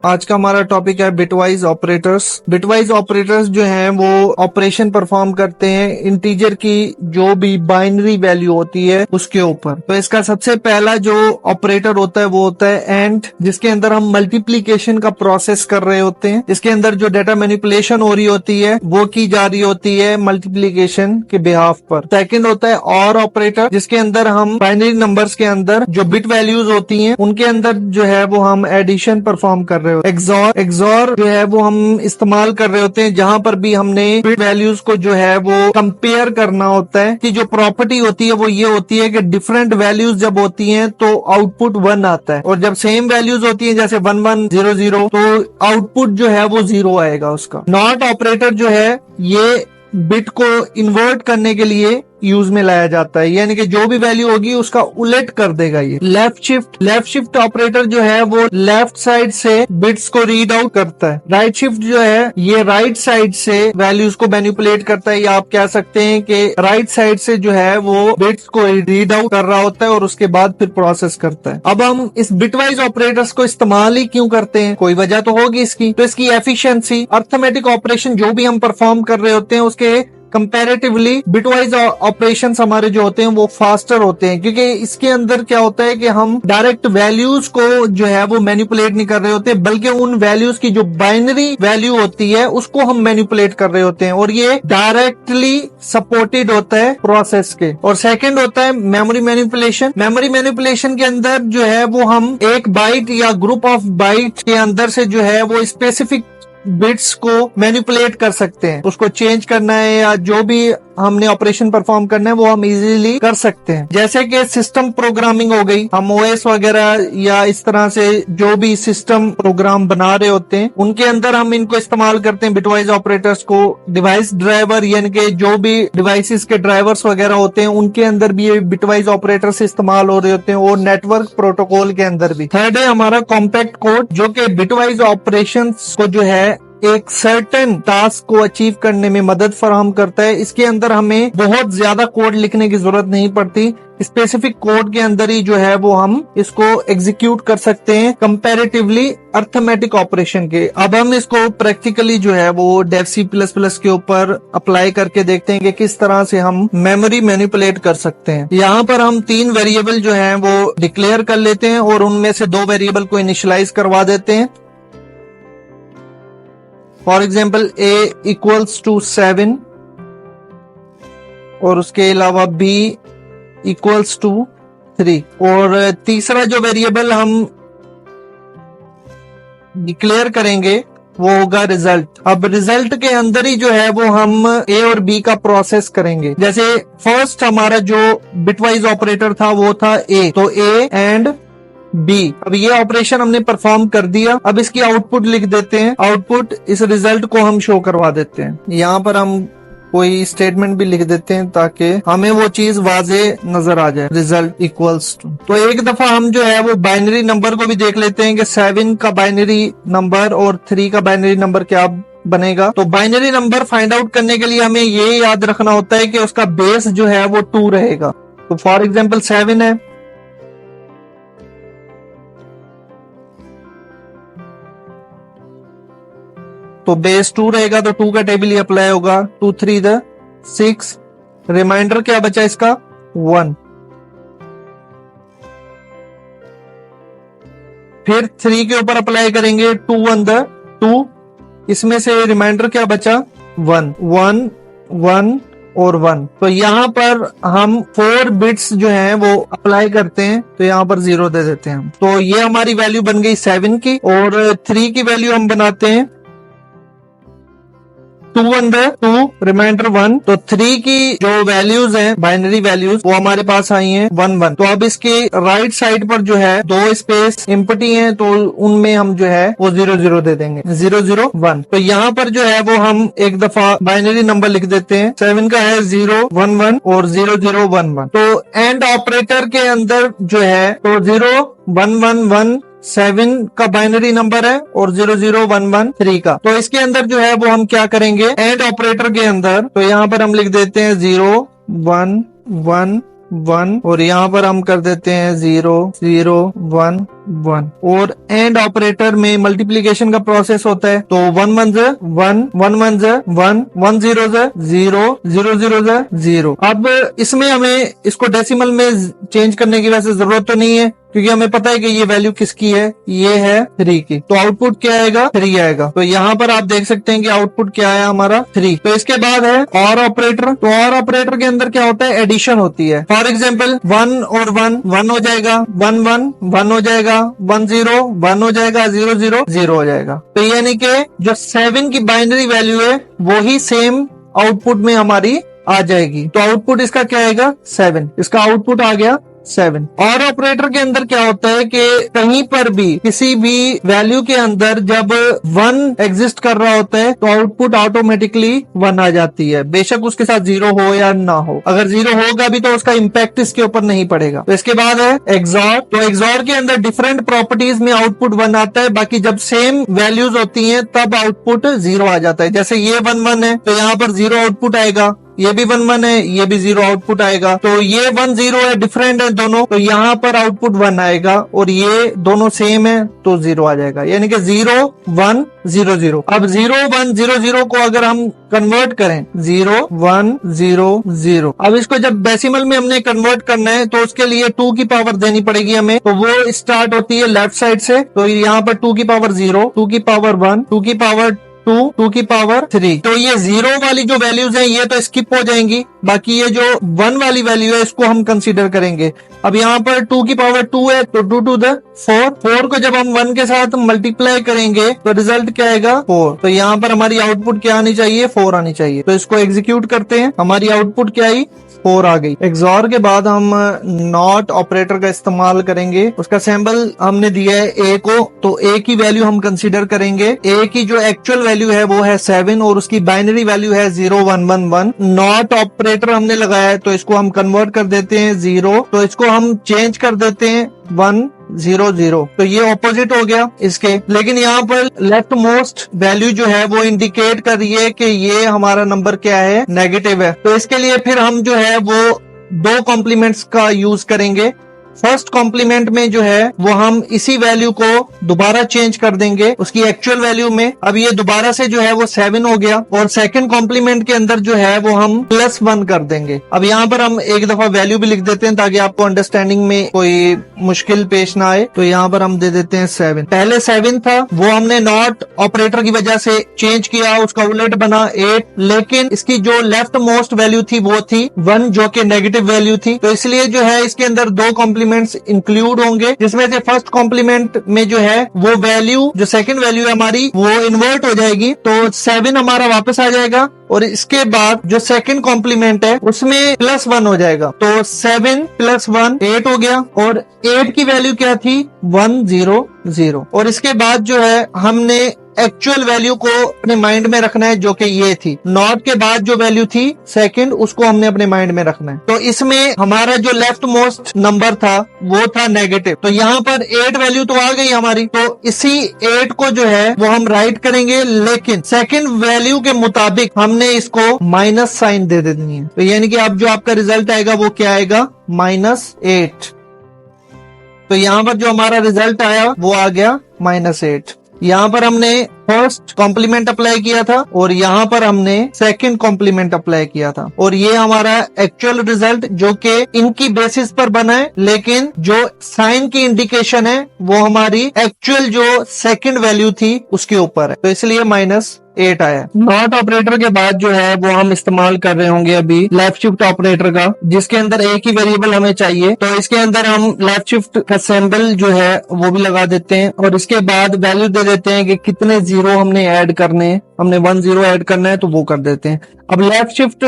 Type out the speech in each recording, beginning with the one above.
आज का हमारा टॉपिक है बिटवाइज ऑपरेटर्स। बिटवाइज ऑपरेटर्स जो हैं वो ऑपरेशन परफॉर्म करते हैं इंटीजर की जो भी बाइनरी वैल्यू होती है उसके ऊपर। तो इसका सबसे पहला जो ऑपरेटर होता है वो होता है एंड, जिसके अंदर हम मल्टीप्लीकेशन का प्रोसेस कर रहे होते हैं। इसके अंदर जो डाटा मैनिपुलेशन हो रही होती है वो की जा रही होती है मल्टीप्लीकेशन के बिहाफ पर। सेकंड होता है और ऑपरेटर, जिसके अंदर हम बाइनरी नंबर्स के अंदर जो बिट वैल्यूज होती हैं उनके अंदर जो है वो हम एडिशन परफॉर्म कर रहे होते हैं। एक्सॉर जो है वो हम इस्तेमाल कर रहे होते हैं जहां पर भी हमने बिट वैल्यूज को जो है वो कंपेयर करना होता है। कि जो प्रॉपर्टी होती है वो ये होती है कि डिफरेंट वैल्यूज जब होती हैं तो आउटपुट 1 आता है, और जब सेम वैल्यूज होती हैं जैसे 1 1 0 0 तो आउटपुट जो है वो 0 आएगा उसका। नॉट ऑपरेटर जो है ये बिट को इन्वर्ट करने के लिए यूज में लाया जाता है, यानी कि जो भी वैल्यू होगी उसका उलट कर देगा ये। लेफ्ट शिफ्ट ऑपरेटर जो है वो लेफ्ट साइड से बिट्स को रीड आउट करता है। राइट शिफ्ट जो है ये राइट साइड से वैल्यूज को मैनिपुलेट करता है, या आप कह सकते हैं कि राइट साइड से जो है वो बिट्स को रीड आउट कर रहा होता है और उसके बाद फिर प्रोसेस करता है। अब हम इस बिटवाइज ऑपरेटर्स को इस्तेमाल ही क्यों करते हैं, कोई वजह तो होगी इसकी। तो इसकी एफिशिएंसी, अर्थमेटिक ऑपरेशन जो भी हम परफॉर्म कर रहे होते हैं उसके कंपैरेटिवली बिटवाइज ऑपरेशंस हमारे जो होते हैं वो फास्टर होते हैं, क्योंकि इसके अंदर क्या होता है कि हम डायरेक्ट वैल्यूज को जो है वो मैनिपुलेट नहीं कर रहे होते, बल्कि उन वैल्यूज की जो बाइनरी वैल्यू होती है उसको हम मैनिपुलेट कर रहे होते हैं, और ये डायरेक्टली सपोर्टेड होता है प्रोसेस के। और सेकंड होता है मेमोरी मैनिपुलेशन। मेमोरी मैनिपुलेशन के अंदर जो है वो हम एक बाइट या ग्रुप ऑफ बाइट के अंदर से जो है वो स्पेसिफिक बिट्स को मैनिपुलेट कर सकते हैं। उसको चेंज करना है या जो भी हमने ऑपरेशन परफॉर्म करना है वो हम इजीली कर सकते हैं। जैसे कि सिस्टम प्रोग्रामिंग हो गई, हम ओएस वगैरह या इस तरह से जो भी सिस्टम प्रोग्राम बना रहे होते हैं उनके अंदर हम इनको इस्तेमाल करते हैं बिटवाइज ऑपरेटर्स को। डिवाइस ड्राइवर यानी कि जो भी डिवाइसेस के ड्राइवर्स वगैरह होते हैं उनके अंदर भी ये बिटवाइज ऑपरेटर्स इस्तेमाल हो रहे होते हैं, और नेटवर्क प्रोटोकॉल के अंदर भी। थर्ड है हमारा कॉम्पैक्ट कोड, जो कि बिटवाइज ऑपरेशंस को जो है एक सर्टेन टास्क को अचीव करने में मदद फराहम करता है। इसके अंदर हमें बहुत ज्यादा कोड लिखने की जरूरत नहीं पड़ती, स्पेसिफिक कोड के अंदर ही जो है वो हम इसको एग्जीक्यूट कर सकते हैं कंपैरेटिवली अर्थमेटिक ऑपरेशन के। अब हम इसको प्रैक्टिकली जो है वो डेव C++ के ऊपर अप्लाई करके देखते हैं कि किस तरह से हम मेमोरी मैनिपुलेट कर सकते हैं। यहाँ पर हम 3 वेरिएबल जो है वो डिक्लेयर कर लेते हैं और उनमें से 2 वेरिएबल को इनिशियलाइज करवा देते हैं। For example a equals to 7 और उसके अलावा b इक्वल्स टू 3, और तीसरा जो वेरिएबल हम डिक्लेयर करेंगे वो होगा रिजल्ट। अब रिजल्ट के अंदर ही जो है वो हम a और b का प्रोसेस करेंगे। जैसे फर्स्ट हमारा जो बिटवाइज ऑपरेटर था वो था a, तो a एंड B। अब ये ऑपरेशन हमने परफॉर्म कर दिया। अब इसकी आउटपुट लिख देते हैं। आउटपुट इस रिजल्ट को हम शो करवा देते हैं। यहाँ पर हम कोई स्टेटमेंट भी लिख देते हैं ताकि हमें वो चीज वाजे नजर आ जाए, रिजल्ट इक्वल्स टू। तो एक दफा हम जो है वो बाइनरी नंबर को भी देख लेते हैं कि 7 का बाइनरी नंबर और 3 का बाइनरी नंबर क्या बनेगा। तो बाइनरी नंबर फाइंड आउट करने के लिए हमें ये याद रखना होता है कि उसका बेस जो है वो 2 रहेगा। तो फॉर एग्जाम्पल 7 है, तो बेस 2 रहेगा तो 2 का टेबल ही अप्लाई होगा। 2 3 6, रिमाइंडर क्या बचा इसका 1। फिर 3 के ऊपर अप्लाई करेंगे 2 1 2, इसमें से रिमाइंडर क्या बचा 1 1 1 और 1। तो यहाँ पर हम 4 बिट्स जो हैं वो अप्लाई करते हैं, तो यहाँ पर 0 दे देते हैं। तो ये हमारी वैल्यू बन गई 7 की, और 3 की वैल्यू हम बनाते हैं 2 1 2, रिमाइंडर 1। तो 3 की जो वैल्यूज हैं बाइनरी वैल्यूज वो हमारे पास आई हैं 1 1। तो अब इसके राइट साइड पर जो है 2 स्पेस एम्प्टी हैं, तो उनमें हम जो है वो 0 0 दे देंगे, 0 0 1। तो यहाँ पर जो है वो हम एक दफा बाइनरी नंबर लिख देते हैं। 7 का है 0 1 1 और 0 0 1 1। तो एंड ऑपरेटर के अंदर जो है तो 0 1 1 1 7 का बाइनरी नंबर है और 0 0 1 1 3 का। तो इसके अंदर जो है वो हम क्या करेंगे एंड ऑपरेटर के अंदर, तो यहाँ पर हम लिख देते हैं 0 1 1 1 और यहाँ पर हम कर देते हैं 0 0 1 1। और एंड ऑपरेटर में मल्टीप्लीकेशन का प्रोसेस होता है, तो 1 1 ज़ 1, 1 1 ज़ 1, 1 0 ज़ 0, 0 0 ज़ 0। अब इसमें हमें इसको डेसिमल में चेंज करने की वैसे जरूरत तो नहीं है, क्योंकि हमें पता है कि ये वैल्यू किसकी है, ये है 3 की। तो आउटपुट क्या आएगा, 3 आएगा। तो यहाँ पर आप देख सकते हैं कि आउटपुट क्या है हमारा, 3। तो इसके बाद है और ऑपरेटर। तो और ऑपरेटर के अंदर क्या होता है, एडिशन होती है। फॉर एग्जाम्पल 1 और 1 1 हो जाएगा, 1 1 1 हो जाएगा, 1 0 1 हो जाएगा, 0 0 0 हो जाएगा। तो यानी कि जो 7 की बाइनरी वैल्यू है वो ही सेम आउटपुट में हमारी आ जाएगी। तो आउटपुट इसका क्या आएगा, 7। इसका आउटपुट आ गया 7। और ऑपरेटर के अंदर क्या होता है कि कहीं पर भी किसी भी वैल्यू के अंदर जब 1 एग्जिस्ट कर रहा होता है तो आउटपुट ऑटोमेटिकली 1 आ जाती है, बेशक उसके साथ 0 हो या ना हो। अगर 0 होगा भी तो उसका इम्पैक्ट इसके ऊपर नहीं पड़ेगा। तो इसके बाद है एक्सॉर। तो एक्सॉर के अंदर डिफरेंट प्रॉपर्टीज में आउटपुट 1 आता है, बाकी जब सेम वैल्यूज होती हैं तब आउटपुट 0 आ जाता है। जैसे ये 1 1 है तो यहाँ पर 0 आउटपुट आएगा, ये भी 1 1 है, ये भी 0 आउटपुट आएगा। तो ये 1 0 है, डिफरेंट है दोनों, तो यहाँ पर आउटपुट 1 आएगा, और ये दोनों सेम है तो 0 आ जाएगा। यानी कि 0 1 0 0। अब 0 1 0 0 को अगर हम कन्वर्ट करें 0 1 0 0, अब इसको जब डेसिमल में हमने कन्वर्ट करना है तो उसके लिए 2 की पावर देनी पड़ेगी हमें। तो वो स्टार्ट होती है लेफ्ट साइड से, तो यहाँ पर 2 की पावर 0, 2 की पावर 1, 2 की पावर 2, 2 की पावर 3। तो ये 0 वाली जो वैल्यूज हैं ये तो स्किप हो जाएंगी, बाकी ये जो 1 वाली वैल्यू है इसको हम कंसीडर करेंगे। अब यहाँ पर 2 की पावर 2 है तो 2 टू द 4, 4 को जब हम 1 के साथ मल्टीप्लाई करेंगे तो रिजल्ट क्या आएगा, 4। तो यहाँ पर हमारी आउटपुट क्या आनी चाहिए, 4 आनी चाहिए। तो इसको एग्जीक्यूट करते हैं, हमारी आउटपुट क्या आई, 4 आ गई। एक्सॉर के बाद हम नॉट ऑपरेटर का इस्तेमाल करेंगे। उसका सैंपल हमने दिया है ए को, तो ए की वैल्यू हम कंसीडर करेंगे। ए की जो एक्चुअल वैल्यू है वो है 7 और उसकी बाइनरी वैल्यू है 0 1 1 1। नॉट ऑपरेटर हमने लगाया है तो इसको हम कन्वर्ट कर देते हैं 0, तो इसको हम चेंज कर देते हैं 1 0 0। तो ये ऑपोजिट हो गया इसके, लेकिन यहाँ पर लेफ्ट मोस्ट वैल्यू जो है वो इंडिकेट कर रही है कि ये हमारा नंबर क्या है, नेगेटिव है। तो इसके लिए फिर हम जो है वो 2 कॉम्प्लीमेंट्स का यूज करेंगे। फर्स्ट कॉम्प्लीमेंट में जो है वो हम इसी वैल्यू को दोबारा चेंज कर देंगे उसकी एक्चुअल वैल्यू में। अब ये दोबारा से जो है वो 7 हो गया, और सेकंड कॉम्प्लीमेंट के अंदर जो है वो हम +1 कर देंगे। अब यहाँ पर हम एक दफा वैल्यू भी लिख देते हैं ताकि आपको अंडरस्टैंडिंग में कोई मुश्किल पेश ना आए। तो यहाँ पर हम दे देते हैं 7। पहले 7 था, वो हमने नॉट ऑपरेटर की वजह से चेंज किया, उसका उलट बना 8, लेकिन इसकी जो लेफ्ट मोस्ट वैल्यू थी वो थी 1 जो कि नेगेटिव वैल्यू थी। तो इसलिए जो है इसके अंदर 2 कॉम्प्लीमेंट्स इंक्लूड होंगे, जिसमें से फर्स्ट कॉम्प्लीमेंट में जो है वो वैल्यू, जो सेकंड वैल्यू है हमारी, वो इन्वर्ट हो जाएगी, तो 7 हमारा वापस आ जाएगा। और इसके बाद जो सेकंड कॉम्प्लीमेंट है उसमें +1 हो जाएगा, तो 7 + 1 8 हो गया, और 8 की वैल्यू क्या थी, 1 0 0। और इसके बाद जो है हमने एक्चुअल वैल्यू को अपने माइंड में रखना है जो कि ये थी। नॉट के बाद जो वैल्यू थी सेकंड, उसको हमने अपने माइंड में रखना है। तो इसमें हमारा जो लेफ्ट मोस्ट नंबर था वो था नेगेटिव, तो यहाँ पर 8 वैल्यू तो आ गई हमारी, तो इसी 8 को जो है वो हम राइट करेंगे, लेकिन सेकंड वैल्यू के मुताबिक हमने इसको माइनस साइन दे देनी है। तो यानी कि अब जो आपका रिजल्ट आएगा वो क्या आएगा, -8। तो यहाँ पर जो हमारा रिजल्ट आया वो आ गया -8। यहाँ पर हमने फर्स्ट कॉम्प्लीमेंट अप्लाई किया था और यहाँ पर हमने सेकंड कॉम्प्लीमेंट अप्लाई किया था, और ये हमारा एक्चुअल रिजल्ट जो कि इनकी बेसिस पर बना है, लेकिन जो साइन की इंडिकेशन है वो हमारी एक्चुअल जो सेकंड वैल्यू थी उसके ऊपर है, तो इसलिए -8 आया। नॉट ऑपरेटर के बाद जो है वो हम इस्तेमाल कर रहे होंगे अभी लेफ्ट शिफ्ट ऑपरेटर का, जिसके अंदर एक ही वेरिएबल हमें चाहिए। तो इसके अंदर हम लेफ्ट शिफ्ट का सिंबल जो है वो भी लगा देते हैं, और इसके बाद वैल्यू दे देते हैं कि कितने 0 हमने ऐड करने हैं। हमने 1 0 ऐड करना है तो वो कर देते हैं। अब लेफ्ट शिफ्ट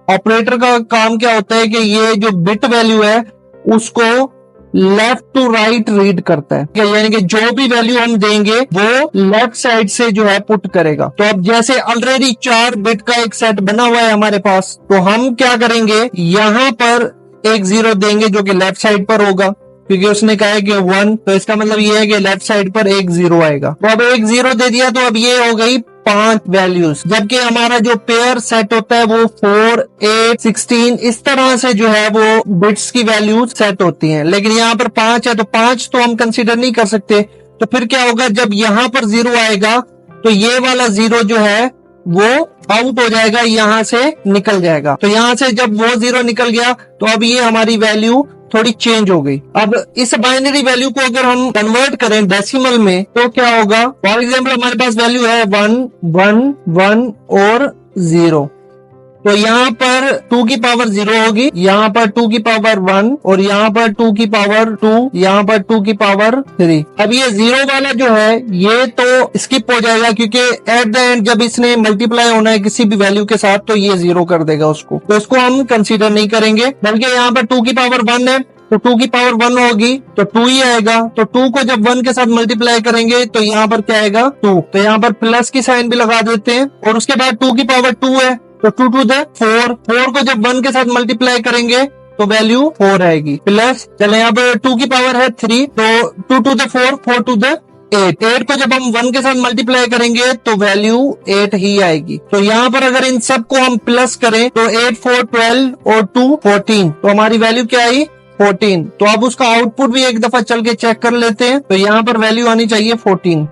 ऑपरेटर का काम क्या होता है कि ये जो बिट वैल्यू है उसको लेफ्ट टू राइट रीड करता है, यानी कि जो भी वैल्यू हम देंगे वो लेफ्ट साइड से जो है पुट करेगा। तो अब जैसे ऑलरेडी 4 बिट का एक सेट बना हुआ है हमारे पास, तो हम क्या करेंगे, यहाँ पर एक 0 देंगे जो कि लेफ्ट साइड पर होगा, क्योंकि उसने कहा है कि 1, तो इसका मतलब ये है कि लेफ्ट साइड पर एक 0 आएगा। तो अब एक 0 दे दिया, तो अब ये हो गई 5 वैल्यूज, जबकि हमारा जो पेयर सेट होता है वो 4, 8, 16 इस तरह से जो है वो बिट्स की वैल्यूज सेट होती हैं। लेकिन यहाँ पर 5 है तो 5 तो हम कंसीडर नहीं कर सकते। तो फिर क्या होगा, जब यहाँ पर 0 आएगा तो ये वाला 0 जो है वो आउट हो जाएगा, यहां से निकल जाएगा। तो यहां से जब वो 0 निकल गया तो अब ये हमारी वैल्यू थोड़ी चेंज हो गई। अब इस बाइनरी वैल्यू को अगर हम कन्वर्ट करें डेसिमल में तो क्या होगा, फॉर एग्जाम्पल हमारे पास वैल्यू है 1, 1, 1 और 0। तो यहाँ पर 2 की पावर 0 होगी, यहाँ पर 2 की पावर 1 और यहाँ पर 2 की पावर 2, यहाँ पर 2 की पावर 3। अब ये 0 वाला जो है ये तो स्किप हो जाएगा, क्योंकि एट द एंड जब इसने मल्टीप्लाई होना है किसी भी वैल्यू के साथ तो ये 0 कर देगा उसको, तो उसको हम कंसीडर नहीं करेंगे। बल्कि यहाँ पर 2 की पावर 1 है तो 2 की पावर 1 होगी तो 2 ही आएगा। तो 2 को जब 1 के साथ मल्टीप्लाई करेंगे तो यहाँ पर क्या आएगा 2। तो यहाँ पर प्लस की साइन भी लगा देते हैं। और उसके बाद 2 की पावर 2 है तो 2 टू द 4, 4 को जब 1 के साथ मल्टीप्लाई करेंगे तो वैल्यू 4 आएगी। प्लस चले यहाँ पर 2 की पावर है 3 तो 2 टू द 4, 4 टू द 8, 8 को जब हम 1 के साथ मल्टीप्लाई करेंगे तो वैल्यू 8 ही आएगी। तो यहाँ पर अगर इन सब को हम प्लस करें तो 8, 4, 12 और 2, 14, तो हमारी वैल्यू क्या आई 14। तो अब उसका आउटपुट भी एक दफा चल के चेक कर लेते हैं। तो यहाँ पर वैल्यू आनी चाहिए 14,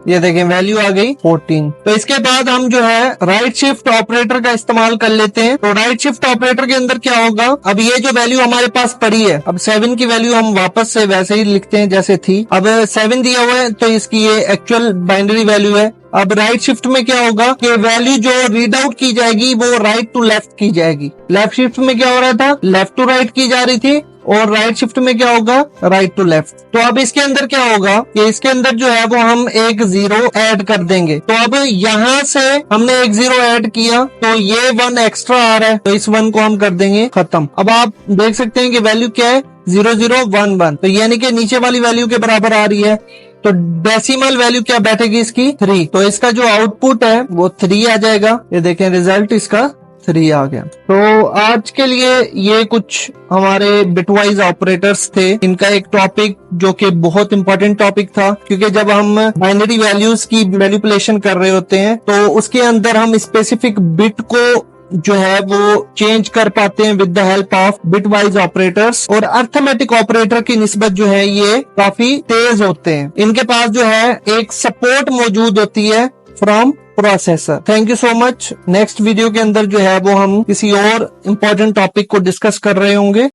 ये देखें वैल्यू आ गई 14। तो इसके बाद हम जो है राइट शिफ्ट ऑपरेटर का इस्तेमाल कर लेते हैं। तो राइट शिफ्ट ऑपरेटर के अंदर क्या होगा, अब ये जो वैल्यू हमारे पास पड़ी है, अब 7 की वैल्यू हम वापस से वैसे ही लिखते हैं जैसे थी। अब 7 दिया हुआ है तो इसकी ये एक्चुअल बाइनरी वैल्यू है। अब राइट शिफ्ट में क्या होगा कि वैल्यू जो रीड आउट की जाएगी वो राइट टू लेफ्ट की जाएगी। लेफ्ट शिफ्ट में क्या हो रहा था, लेफ्ट टू राइट की जा रही थी, और राइट शिफ्ट में क्या होगा राइट टू लेफ्ट। तो अब इसके अंदर क्या होगा कि इसके अंदर जो है वो हम एक 0 ऐड कर देंगे। तो अब यहाँ से हमने एक 0 ऐड किया तो ये 1 एक्स्ट्रा आ रहा है तो इस 1 को हम कर देंगे खत्म। अब आप देख सकते हैं कि वैल्यू क्या है 0, 0, 1, 1, तो यानी कि नीचे वाली वैल्यू के बराबर आ रही है। तो डेसिमल वैल्यू क्या बैठेगी इसकी 3, तो इसका जो आउटपुट है वो 3 आ जाएगा। ये देखें रिजल्ट इसका 3 आ गया। तो आज के लिए ये कुछ हमारे बिटवाइज ऑपरेटर्स थे। इनका एक टॉपिक जो कि बहुत इंपॉर्टेंट टॉपिक था, क्योंकि जब हम बाइनरी वैल्यूज की मैनिपुलेशन कर रहे होते हैं तो उसके अंदर हम स्पेसिफिक बिट को जो है वो चेंज कर पाते हैं with the help of bitwise operators. और अर्थमेटिक ऑपरेटर की निस्बत जो है ये काफी तेज होते हैं। इनके पास जो है एक सपोर्ट मौजूद होती है from processor. Thank you so much. Next video के अंदर जो है वो हम किसी और इम्पोर्टेंट टॉपिक को डिस्कस कर रहे होंगे।